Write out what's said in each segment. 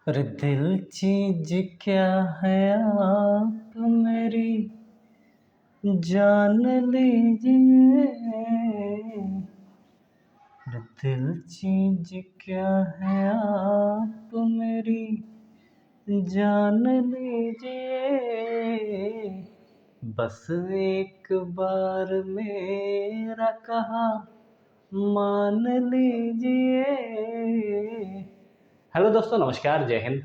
अरे दिल चीज क्या है आप मेरी जान लीजिए। अरे दिल चीज क्या है आप मेरी जान लीजिए। बस एक बार मेरा कहा मान लीजिए। हेलो दोस्तों, नमस्कार, जय हिंद।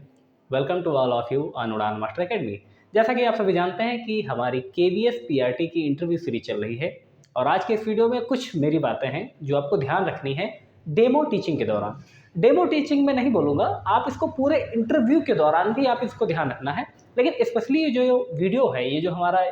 Welcome to all of you on Udaan master academy. जैसा कि आप सभी जानते हैं कि हमारी केवीएस पीआरटी की इंटरव्यू सीरीज चल रही है और आज के इस वीडियो में कुछ मेरी बातें हैं जो आपको ध्यान रखनी है डेमो टीचिंग के दौरान। डेमो टीचिंग में नहीं बोलूँगा, आप इसको पूरे इंटरव्यू के दौरान भी आप इसको ध्यान रखना है। लेकिन स्पेशली ये जो वीडियो है, ये जो हमारा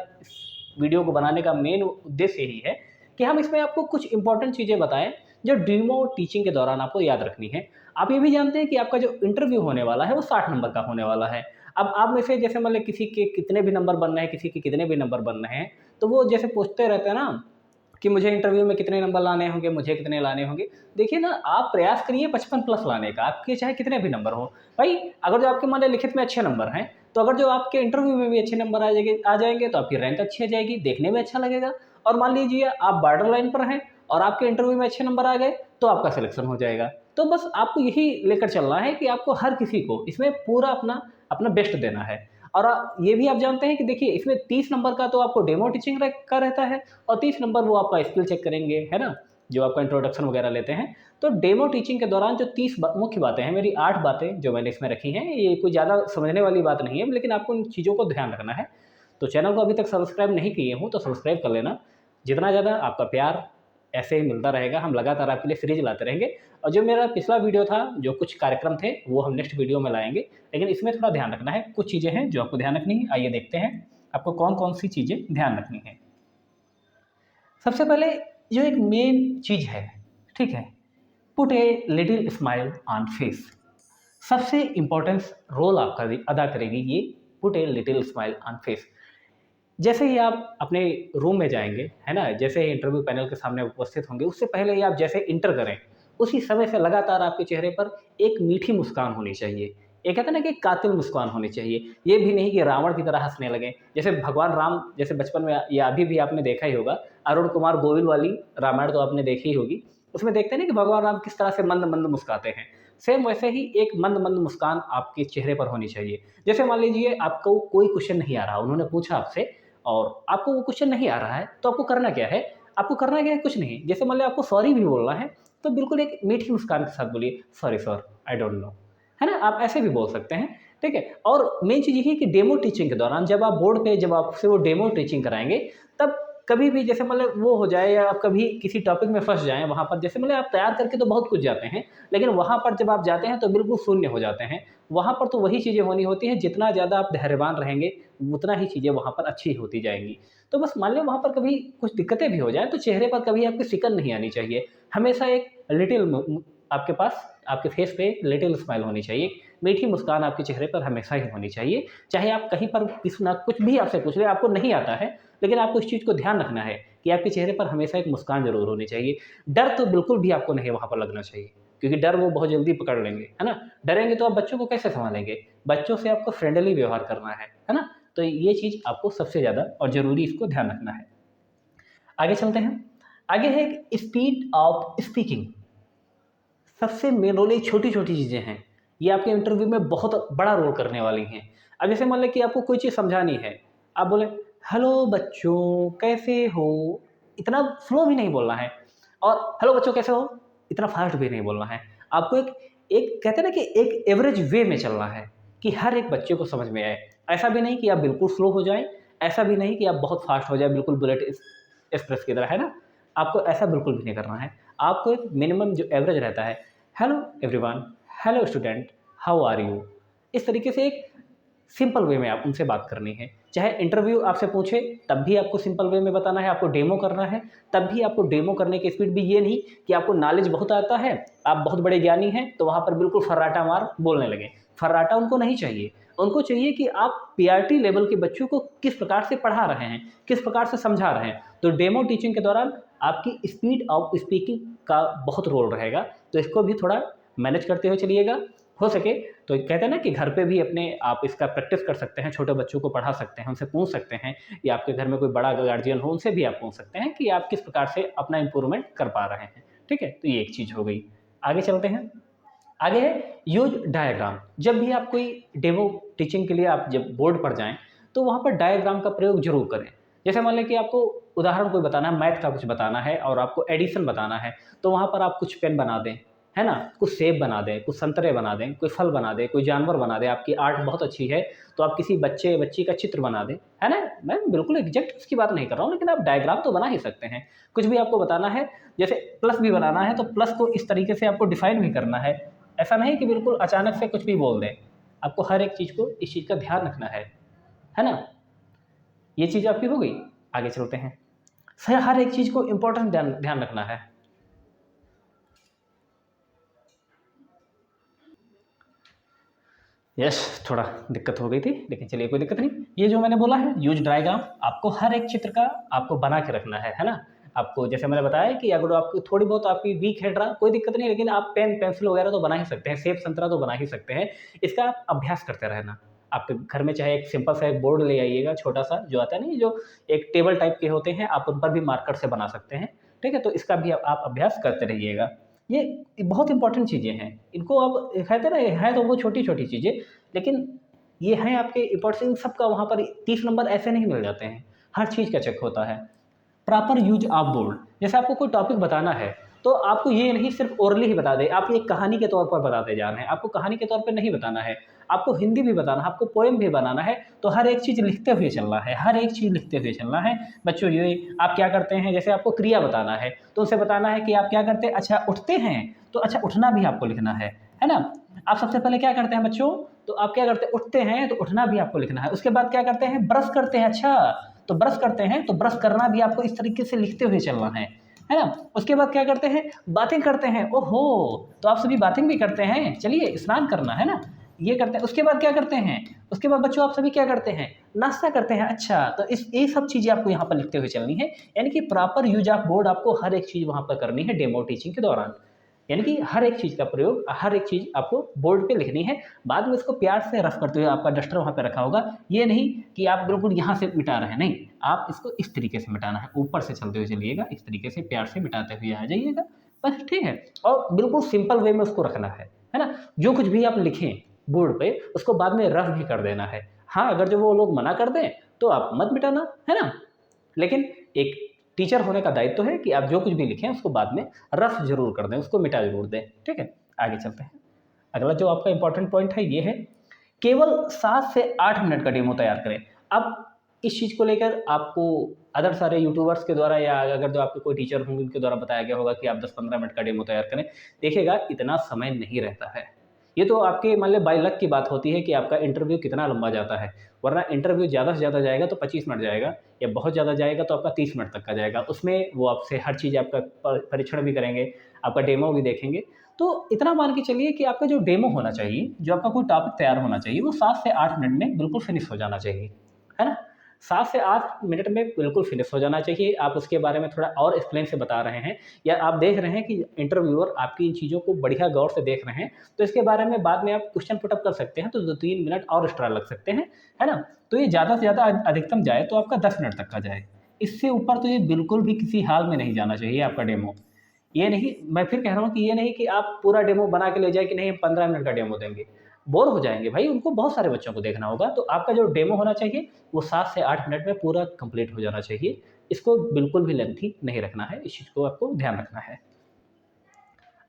वीडियो को बनाने का मेन उद्देश्य यही है कि हम इसमें आपको कुछ इंपॉर्टेंट चीज़ें बताएं जो डेमो टीचिंग के दौरान आपको याद रखनी है। आप ये भी जानते हैं कि आपका जो इंटरव्यू होने वाला है वो 60 नंबर का होने वाला है। अब आप में से जैसे मतलब किसी के कितने भी नंबर बनने हैं, किसी के कितने भी नंबर बनने हैं, तो वो जैसे पूछते रहते हैं ना कि मुझे इंटरव्यू में कितने नंबर लाने होंगे, मुझे कितने लाने होंगे। देखिए ना, आप प्रयास करिए 55 प्लस लाने का, आपके चाहे कितने भी नंबर हो। भाई अगर जो आपके मान लिया लिखित में अच्छे नंबर हैं, तो अगर जो आपके इंटरव्यू में भी अच्छे नंबर आ जाएंगे तो आपकी रैंक अच्छी आ जाएगी, देखने में अच्छा लगेगा। और मान लीजिए आप बॉर्डर लाइन पर हैं और आपके इंटरव्यू में अच्छे नंबर आ गए तो आपका सिलेक्शन हो जाएगा। तो बस आपको यही लेकर चलना है कि आपको हर किसी को इसमें पूरा अपना अपना बेस्ट देना है। और ये भी आप जानते हैं कि देखिए इसमें 30 नंबर का तो आपको डेमो टीचिंग का रहता है और 30 नंबर वो आपका स्किल चेक करेंगे, है ना, जो आपका इंट्रोडक्शन वगैरह लेते हैं। तो डेमो टीचिंग के दौरान जो 30 मुख्य बातें हैं, मेरी 8 बातें जो मैंने इसमें रखी हैं, ये कोई ज़्यादा समझने वाली बात नहीं है, लेकिन आपको इन चीज़ों को ध्यान रखना है। तो चैनल को अभी तक सब्सक्राइब नहीं किए हूँ तो सब्सक्राइब कर लेना। जितना ज़्यादा आपका प्यार ऐसे ही मिलता रहेगा, हम लगातार आपके लिए सीरीज लाते रहेंगे। और जो मेरा पिछला वीडियो था, जो कुछ कार्यक्रम थे, वो हम नेक्स्ट वीडियो में लाएंगे, लेकिन इसमें थोड़ा ध्यान रखना है। कुछ चीज़ें हैं जो आपको ध्यान रखनी है। आइए देखते हैं आपको कौन कौन सी चीज़ें ध्यान रखनी है। सबसे पहले जो एक मेन चीज़ है, ठीक है, put a little smile on face. सबसे इम्पोर्टेंट रोल आपका अदा करेगी ये put a little smile on face. जैसे ही आप अपने रूम में जाएँगे, है ना? जैसे ही इंटरव्यू पैनल के सामने उपस्थित होंगे, उससे पहले ही आप जैसे इंटर करें, उसी समय से लगातार आपके चेहरे पर एक मीठी मुस्कान होनी चाहिए। ये कहते हैं ना कि कातिल मुस्कान होनी चाहिए। ये भी नहीं कि रावण की तरह हँसने लगें। जैसे भगवान राम जैसे बचपन में या अभी भी आपने देखा ही होगा, अरुण कुमार गोविल वाली रामायण तो आपने देखी ही होगी। उसमें देखते हैं ना कि भगवान राम किस तरह से मंद-मंद मुस्कुराते हैं। सेम वैसे ही एक मंद-मंद मुस्कान आपके चेहरे पर होनी चाहिए। जैसे मान लीजिए आपको कोई क्वेश्चन नहीं आ रहा, उन्होंने पूछा आपसे और आपको वो क्वेश्चन नहीं आ रहा है, तो आपको करना क्या है? आपको करना क्या है? कुछ नहीं। जैसे मान लिया आपको सॉरी भी बोलना है, तो बिल्कुल एक मीठी मुस्कान के साथ बोलिए, "sorry sir, I don't know." है ना? आप ऐसे भी बोल सकते हैं, ठीक है? और मेन चीज़ यही है कि डेमो टीचिंग के दौरान जब आप बोर्ड पे जब आपसे वो डेमो टीचिंग कराएँगे, तब कभी भी जैसे मतलब वो हो जाए या आप कभी किसी टॉपिक में फँस जाएँ, वहाँ पर जैसे मतलब आप तैयार करके तो बहुत कुछ जाते हैं, लेकिन वहाँ पर जब आप जाते हैं तो बिल्कुल शून्य हो जाते हैं। वहाँ पर तो वही चीज़ें होनी होती हैं, जितना ज़्यादा आप धैर्यवान रहेंगे, उतना ही चीज़ें वहाँ पर अच्छी होती जाएँगी। तो बस मान लें वहाँ पर कभी कुछ दिक्कतें भी हो जाएँ, तो चेहरे पर कभी आपकी सिकन नहीं आनी चाहिए। हमेशा एक लिटिल आपके पास आपके फेस पे लिटिल स्माइल होनी चाहिए। मीठी मुस्कान आपके चेहरे पर हमेशा ही होनी चाहिए। चाहे आप कहीं पर कुछ भी आपसे पूछ रहे हैं, आपको नहीं आता है, लेकिन आपको इस चीज़ को ध्यान रखना है कि आपके चेहरे पर हमेशा एक मुस्कान ज़रूर होनी चाहिए। डर तो बिल्कुल भी आपको नहीं वहाँ पर लगना चाहिए, क्योंकि डर वो बहुत जल्दी पकड़ लेंगे, है ना? डरेंगे तो आप बच्चों को कैसे सँभालेंगे? बच्चों से आपको फ्रेंडली व्यवहार करना है ना? तो ये चीज़ आपको सबसे ज़्यादा और ज़रूरी इसको ध्यान रखना है। आगे चलते हैं। आगे है स्पीड ऑफ स्पीकिंग। सबसे मेन रोल ये छोटी-छोटी चीज़ें हैं। ये आपके इंटरव्यू में बहुत बड़ा रोल करने वाली हैं। अब जैसे मान लें कि आपको कोई चीज़ समझानी है, आप बोले, "हेलो बच्चों, कैसे हो?" इतना स्लो भी नहीं बोलना है और "हेलो बच्चों, कैसे हो?" इतना फ़ास्ट भी नहीं बोलना है। आपको एक एक कहते हैं ना कि एक एवरेज वे में चलना है कि हर एक बच्चे को समझ में आए। ऐसा भी नहीं कि आप बिल्कुल स्लो हो जाएँ, ऐसा भी नहीं कि आप बहुत फ़ास्ट हो जाएँ, बिल्कुल बुलेट एक्सप्रेस की तरह, है ना? आपको ऐसा बिल्कुल भी नहीं करना है। आपको एक मिनिमम जो एवरेज रहता है, hello everyone, hello student, how are you? इस तरीके से एक सिंपल वे में आप उनसे बात करनी है। चाहे इंटरव्यू आपसे पूछे तब भी आपको सिंपल वे में बताना है, आपको डेमो करना है तब भी आपको डेमो करने की स्पीड भी ये नहीं कि आपको नॉलेज बहुत आता है, आप बहुत बड़े ज्ञानी हैं तो वहाँ पर बिल्कुल फर्राटा मार बोलने लगें। फर्राटा उनको नहीं चाहिए। उनको चाहिए कि आप पीआरटी लेवल के बच्चों को किस प्रकार से पढ़ा रहे हैं, किस प्रकार से समझा रहे हैं। तो डेमो टीचिंग के दौरान आपकी स्पीड ऑफ स्पीकिंग का बहुत रोल रहेगा, तो इसको भी थोड़ा मैनेज करते हुए चलिएगा। हो सके तो कहते हैं ना कि घर पे भी अपने आप इसका प्रैक्टिस कर सकते हैं, छोटे बच्चों को पढ़ा सकते हैं, उनसे पूछ सकते हैं, या आपके घर में कोई बड़ा गार्जियन हो उनसे भी आप पूछ सकते हैं कि आप किस प्रकार से अपना इम्प्रूवमेंट कर पा रहे हैं। ठीक है, तो ये एक चीज़ हो गई। आगे चलते हैं। आगे है यूज डायग्राम। जब भी आप कोई डेमो टीचिंग के लिए आप जब बोर्ड पर जाएं तो वहाँ पर डायग्राम का प्रयोग जरूर करें। जैसे मान लें कि आपको उदाहरण कोई बताना है, मैथ का कुछ बताना है और आपको एडिशन बताना है, तो वहाँ पर आप कुछ पेन बना दें, है ना, कुछ सेब बना दें, कुछ संतरे बना दें, कोई फल बना दें, कोई जानवर बना दें। आपकी आर्ट बहुत अच्छी है तो आप किसी बच्चे बच्ची का चित्र बना दें, है ना। मैं बिल्कुल एग्जैक्ट उसकी बात नहीं कर रहा हूँ, लेकिन आप डायग्राम तो बना ही सकते हैं। कुछ भी आपको बताना है, जैसे प्लस भी बनाना है तो प्लस को इस तरीके से आपको डिफाइन भी करना है। ऐसा नहीं कि बिल्कुल अचानक से कुछ भी बोल दें, आपको हर एक चीज़ को इस चीज़ का ध्यान रखना है ना। ये चीज़ आपकी हो गई। आगे चलते हैं। सर हर एक चीज़ को इम्पोर्टेंट ध्यान ध्यान रखना है। यस, थोड़ा दिक्कत हो गई थी, लेकिन चलिए कोई दिक्कत नहीं। ये जो मैंने बोला है यूज डायग्राम, आपको हर एक चित्र का आपको बना के रखना है ना। आपको जैसे मैंने बताया कि अगर आपको थोड़ी बहुत आपकी वीक है ड्रा, कोई दिक्कत नहीं, लेकिन आप पेन पेंसिल वगैरह तो बना ही सकते हैं, सेब संतरा तो बना ही सकते हैं। इसका आप अभ्यास करते रहना। आपके घर में चाहे एक सिंपल सा एक बोर्ड ले आइएगा, छोटा सा जो आता है नहीं, जो एक टेबल टाइप के होते हैं, आप उन पर भी मार्कर से बना सकते हैं। ठीक है, तो इसका भी आप अभ्यास करते रहिएगा। ये बहुत इंपॉर्टेंट चीज़ें हैं, इनको अब कहते हैं ना, है तो वो छोटी छोटी चीज़ें, लेकिन ये हैं आपके इम्पोर्टेंट। इन सब का वहाँ पर 30 नंबर ऐसे नहीं मिल जाते हैं, हर चीज़ का चेक होता है। प्रॉपर यूज ऑफ बोर्ड, जैसे आपको कोई टॉपिक बताना है तो आपको ये नहीं सिर्फ ओरली ही बता दे, आप ये कहानी के तौर पर बताते जा रहे हैं, आपको कहानी के तौर पर नहीं बताना है, आपको हिंदी भी बताना है, आपको पोएम भी बनाना है, तो हर एक चीज़ लिखते हुए चलना है, हर एक चीज़ लिखते हुए चलना है। बच्चों ये आप क्या करते हैं, जैसे आपको क्रिया बताना है तो उनसे बताना है कि आप क्या करते हैं, अच्छा उठते हैं, तो अच्छा उठना भी आपको लिखना है ना। आप सबसे पहले क्या करते हैं बच्चों, तो आप क्या करते हैं, उठते हैं तो उठना भी आपको लिखना है। उसके बाद क्या करते हैं, ब्रश करते हैं, अच्छा तो ब्रश करते हैं तो ब्रश करना भी आपको इस तरीके से लिखते हुए चलना है ना। उसके बाद क्या करते हैं, बातें करते हैं, ओहो तो आप सभी बातें भी करते हैं, चलिए स्नान करना है ना, ये करते हैं। उसके बाद क्या करते हैं, उसके बाद बच्चों आप सभी क्या करते हैं, नाश्ता करते हैं, अच्छा तो इस ये सब चीज़ें आपको यहाँ पर लिखते हुए चलनी है। यानी कि प्रॉपर यूज ऑफ बोर्ड आपको हर एक चीज़ वहाँ पर करनी है डेमो टीचिंग के दौरान। यानी कि हर एक चीज़ का प्रयोग, हर एक चीज़ आपको बोर्ड पे लिखनी है। बाद में इसको प्यार से रफ करते हुए, आपका डस्टर वहाँ पे रखा होगा, ये नहीं कि आप बिल्कुल यहाँ से मिटा रहे हैं, नहीं, आप इसको इस तरीके से मिटाना है, ऊपर से चलते हुए चलिएगा, इस तरीके से प्यार से मिटाते हुए आ जाइएगा, बस ठीक है। और बिल्कुल सिंपल वे में उसको रखना है ना। जो कुछ भी आप लिखें बोर्ड पे उसको बाद में रफ भी कर देना है। हाँ, अगर जो वो लोग मना कर दें तो आप मत मिटाना, है ना। लेकिन एक टीचर होने का दायित्व तो है कि आप जो कुछ भी लिखें उसको बाद में रफ जरूर कर दें, उसको मिटा जरूर दें। ठीक है, आगे चलते हैं। अगला जो आपका इंपॉर्टेंट पॉइंट है ये है, केवल 7 से 8 मिनट का डेमो तैयार करें। अब इस चीज़ को लेकर आपको अदर सारे यूट्यूबर्स के द्वारा या अगर जो आपके कोई टीचर होंगे उनके द्वारा बताया गया होगा कि आप 10-15 मिनट का डेमो तैयार करें। देखिएगा इतना समय नहीं रहता है। ये तो आपके मान लें बाय लक की बात होती है कि आपका इंटरव्यू कितना लंबा जाता है, वरना इंटरव्यू ज़्यादा से ज़्यादा जाएगा तो 25 मिनट जाएगा, या बहुत ज़्यादा जाएगा तो आपका 30 मिनट तक का जाएगा। उसमें वो आपसे हर चीज़ आपका परीक्षण भी करेंगे, आपका डेमो भी देखेंगे। तो इतना मान के चलिए कि आपका जो डेमो होना चाहिए, जो आपका कोई टॉपिक तैयार होना चाहिए, वो 7 से 8 मिनट में बिल्कुल फिनिश हो जाना चाहिए, है ना। 7 से 8 मिनट में बिल्कुल फिनिश हो जाना चाहिए। आप उसके बारे में थोड़ा और एक्सप्लेन से बता रहे हैं, या आप देख रहे हैं कि इंटरव्यूअर आपकी इन चीज़ों को बढ़िया गौर से देख रहे हैं, तो इसके बारे में बाद में आप क्वेश्चन पुट अप कर सकते हैं, तो 2-3 मिनट और एक्स्ट्रा लग सकते हैं, है ना। तो ये ज़्यादा से ज़्यादा अधिकतम जाए तो आपका 10 मिनट तक का जाए, इससे ऊपर तो ये बिल्कुल भी किसी हाल में नहीं जाना चाहिए आपका डेमो। ये नहीं, मैं फिर कह रहा हूँ कि ये नहीं कि आप पूरा डेमो बना के ले जाए कि नहीं हम 15 मिनट का डेमो देंगे, बोर हो जाएँगे भाई, उनको बहुत सारे बच्चों को देखना होगा। तो आपका जो डेमो होना चाहिए वो 7 से 8 मिनट में पूरा कंप्लीट हो जाना चाहिए। इसको बिल्कुल भी लेंथी नहीं रखना है, इस चीज़ को आपको ध्यान रखना है।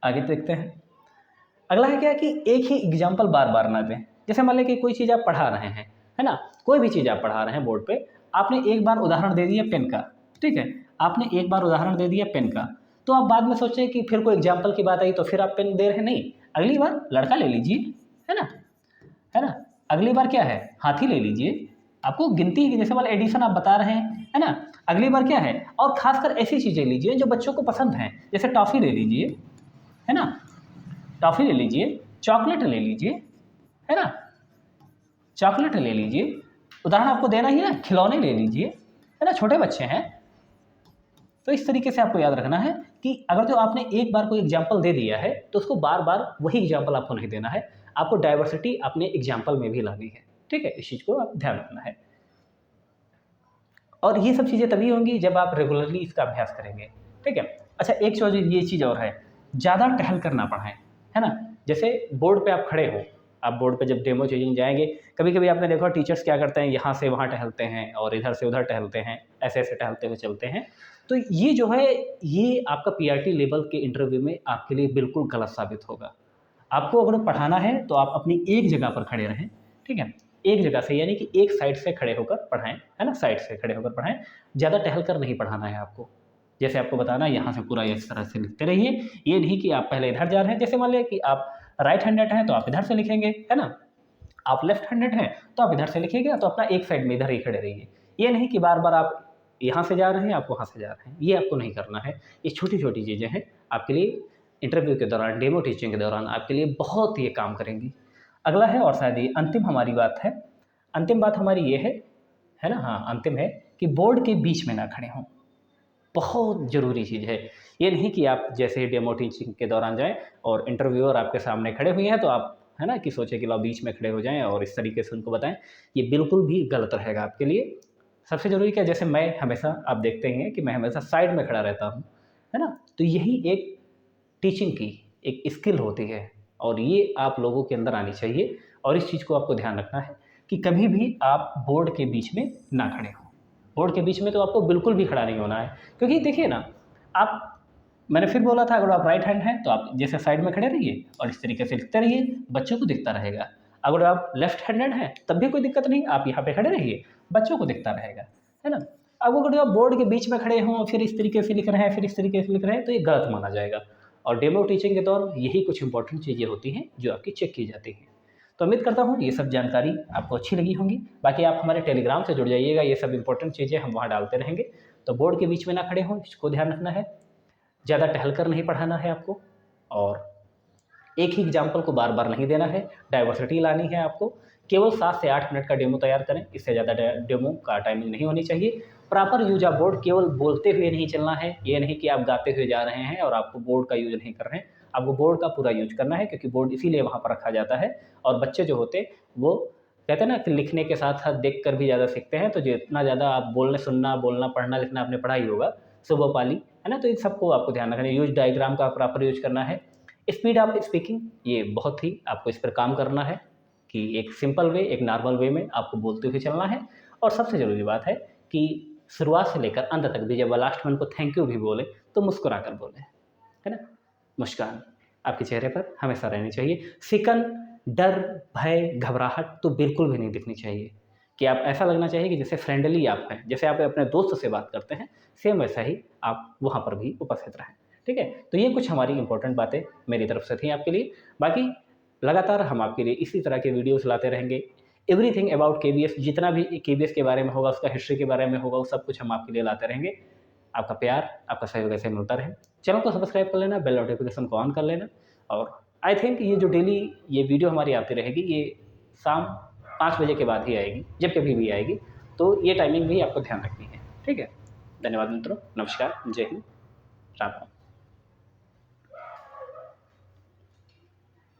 आगे देखते हैं। अगला है क्या कि एक ही एग्जाम्पल बार-बार ना दें। जैसे मान लें कि कोई चीज़ आप पढ़ा रहे हैं, है ना? कोई भी चीज़ आप पढ़ा रहे हैं बोर्ड पे, आपने एक बार उदाहरण दे दिया पेन का, ठीक है? आपने एक बार उदाहरण दे दिया पेन का, तो आप बाद में सोचें कि फिर कोई एग्जाम्पल की बात आई तो फिर आप पेन दे रहे हैं, नहीं। अगली बार लड़का ले लीजिए, है ना? है ना? अगली बार क्या है, हाथी ले लीजिए। आपको गिनती की जैसे मान एडिशन आप बता रहे हैं, है ना? अगली बार क्या है, और खासकर ऐसी चीज़ें लीजिए जो बच्चों को पसंद हैं, जैसे टॉफ़ी ले लीजिए, है ना? टॉफ़ी ले लीजिए, चॉकलेट ले लीजिए, है ना? चॉकलेट ले लीजिए, उदाहरण आपको देना ही है, खिलौने ले लीजिए, है ना? छोटे बच्चे हैं, तो इस तरीके से आपको याद रखना है कि अगर जो आपने एक बार कोई एग्जाम्पल दे दिया है तो उसको बार बार वही एग्जाम्पल आपको नहीं देना है, आपको डाइवर्सिटी अपने एग्जाम्पल में भी लानी है। ठीक है, इस चीज़ को आप ध्यान रखना है। और ये सब चीज़ें तभी होंगी जब आप रेगुलरली इसका अभ्यास करेंगे। ठीक है। अच्छा, एक ये चीज़ और है, ज़्यादा टहल कर ना पढ़ाएं, है ना। जैसे बोर्ड पे आप खड़े हो, आप बोर्ड पे जब डेमो चेजिंग जाएंगे, कभी कभी आपने देखा टीचर्स क्या करते हैं, यहाँ से वहाँ टहलते हैं और इधर से उधर टहलते हैं, ऐसे ऐसे टहलते हुए चलते हैं। तो ये जो है, ये आपका पीआरटी लेवल के इंटरव्यू में आपके लिए बिल्कुल गलत साबित होगा। आपको अगर पढ़ाना है तो आप अपनी एक जगह पर खड़े रहें। ठीक है, एक जगह से, यानी कि एक साइड से खड़े होकर पढ़ाएं, है ना, साइड से खड़े होकर पढ़ाएं। ज़्यादा टहल कर नहीं पढ़ाना है आपको। जैसे आपको बताना है, यहाँ से पूरा इस तरह से लिखते रहिए, ये नहीं कि आप पहले इधर जा रहे हैं। जैसे मान लिया कि आप राइट हैंडेड हैं तो आप इधर से लिखेंगे, है ना, आप लेफ्ट हैंडेड हैं तो आप इधर से लिखिएगा, तो अपना एक साइड में इधर ही खड़े रहिए। ये नहीं कि बार बार आप यहाँ से जा रहे हैं, आप वहाँ से जा रहे हैं, ये आपको नहीं करना है। ये छोटी छोटी चीज़ें हैं, आपके लिए इंटरव्यू के दौरान, डेमो टीचिंग के दौरान आपके लिए बहुत ये काम करेंगी। अगला है, और शायद ये अंतिम हमारी बात है, अंतिम बात हमारी ये है ना, हाँ अंतिम है, कि बोर्ड के बीच में ना खड़े हों। बहुत ज़रूरी चीज़ है। ये नहीं कि आप जैसे ही डेमो टीचिंग के दौरान जाएँ और इंटरव्यूअर आपके सामने खड़े हुए हैं तो आप, है ना, कि सोचें कि लो बीच में खड़े हो जाएँ और इस तरीके से उनको बताएँ। ये बिल्कुल भी गलत रहेगा आपके लिए। सबसे ज़रूरी क्या है, जैसे मैं हमेशा, आप देखते ही हैं कि मैं हमेशा साइड में खड़ा रहता हूँ, है ना। तो यही एक टीचिंग की एक स्किल होती है और ये आप लोगों के अंदर आनी चाहिए। और इस चीज़ को आपको ध्यान रखना है कि कभी भी आप बोर्ड के बीच में ना खड़े हों। बोर्ड के बीच में तो आपको बिल्कुल भी खड़ा नहीं होना है, क्योंकि देखिए ना, आप, मैंने फिर बोला था, अगर आप राइट हैंड हैं तो आप जैसे साइड में खड़े रहिए और इस तरीके से लिखते रहिए, बच्चों को दिखता रहेगा। अगर आप लेफ्ट हैंडेड हैं तब भी कोई दिक्कत नहीं, आप यहाँ पे खड़े रहिए, बच्चों को दिखता रहेगा, है ना। अब अगर आप बोर्ड के बीच में खड़े हों, फिर इस तरीके से लिख रहे हैं, फिर इस तरीके से लिख रहे हैं, तो ये गलत माना जाएगा। और डेमो टीचिंग के दौरान यही कुछ इंपॉर्टेंट चीज़ें होती हैं जो आपकी चेक की जाती हैं। तो उम्मीद करता हूँ ये सब जानकारी आपको अच्छी लगी होंगी। बाकी आप हमारे टेलीग्राम से जुड़ जाइएगा, ये सब इंपॉर्टेंट चीज़ें हम वहाँ डालते रहेंगे। तो बोर्ड के बीच में ना खड़े हों, इसको ध्यान रखना है। ज़्यादा टहल कर नहीं पढ़ाना है आपको, और एक ही एग्जाम्पल को बार बार नहीं देना है, डाइवर्सिटी लानी है आपको। केवल 7 से 8 मिनट का डेमो तैयार करें, इससे ज़्यादा डेमो का टाइमिंग नहीं होनी चाहिए। प्रॉपर यूज ऑफ बोर्ड, केवल बोलते हुए नहीं चलना है। ये नहीं कि आप गाते हुए जा रहे हैं और आपको बोर्ड का यूज़ नहीं कर रहे हैं, आपको बोर्ड का पूरा यूज करना है, क्योंकि बोर्ड इसीलिए वहाँ पर रखा जाता है। और बच्चे जो होते, वो कहते हैं ना कि लिखने के साथ साथ देख कर भी ज़्यादा सीखते हैं। तो जितना ज़्यादा आप बोलना पढ़ना लिखना आपने पढ़ा ही होगा सुबह पाली, है ना। तो इन सबको आपको ध्यान रखना है। यूज डायग्राम का प्रॉपर यूज करना है। स्पीड ऑफ स्पीकिंग, ये बहुत ही आपको इस पर काम करना है कि एक सिंपल वे, एक नॉर्मल वे में आपको बोलते हुए चलना है। और सबसे ज़रूरी बात है कि शुरुआत से लेकर अंत तक भी जब लास्ट में उनको थैंक यू भी बोले तो मुस्कुरा कर बोले, है ना। मुस्कान आपके चेहरे पर हमेशा रहनी चाहिए। सिकन, डर, भय, घबराहट तो बिल्कुल भी नहीं दिखनी चाहिए। कि आप, ऐसा लगना चाहिए कि जैसे फ्रेंडली आप हैं, जैसे आप अपने दोस्त से बात करते हैं, सेम वैसा ही आप वहाँ पर भी उपस्थित रहें। ठीक है, तो ये कुछ हमारी इंपॉर्टेंट बातें मेरी तरफ से थी आपके लिए। बाकी लगातार हम आपके लिए इसी तरह के वीडियोस लाते रहेंगे। एवरीथिंग अबाउट केवीएस, जितना भी केवीएस के बारे में होगा, उसका हिस्ट्री के बारे में होगा, वो सब कुछ हम आपके लिए लाते रहेंगे। आपका प्यार, आपका सहयोग ऐसे मिलता रहे। चैनल को सब्सक्राइब कर लेना, बेल नोटिफिकेशन को ऑन कर लेना। और आई थिंक ये जो डेली ये वीडियो हमारी आती रहेगी, ये शाम 5 बजे के बाद ही आएगी, जब कभी भी आएगी। तो ये टाइमिंग भी आपको ध्यान रखनी है। ठीक है, धन्यवाद मित्रों, नमस्कार, जय हिंद, राम राम।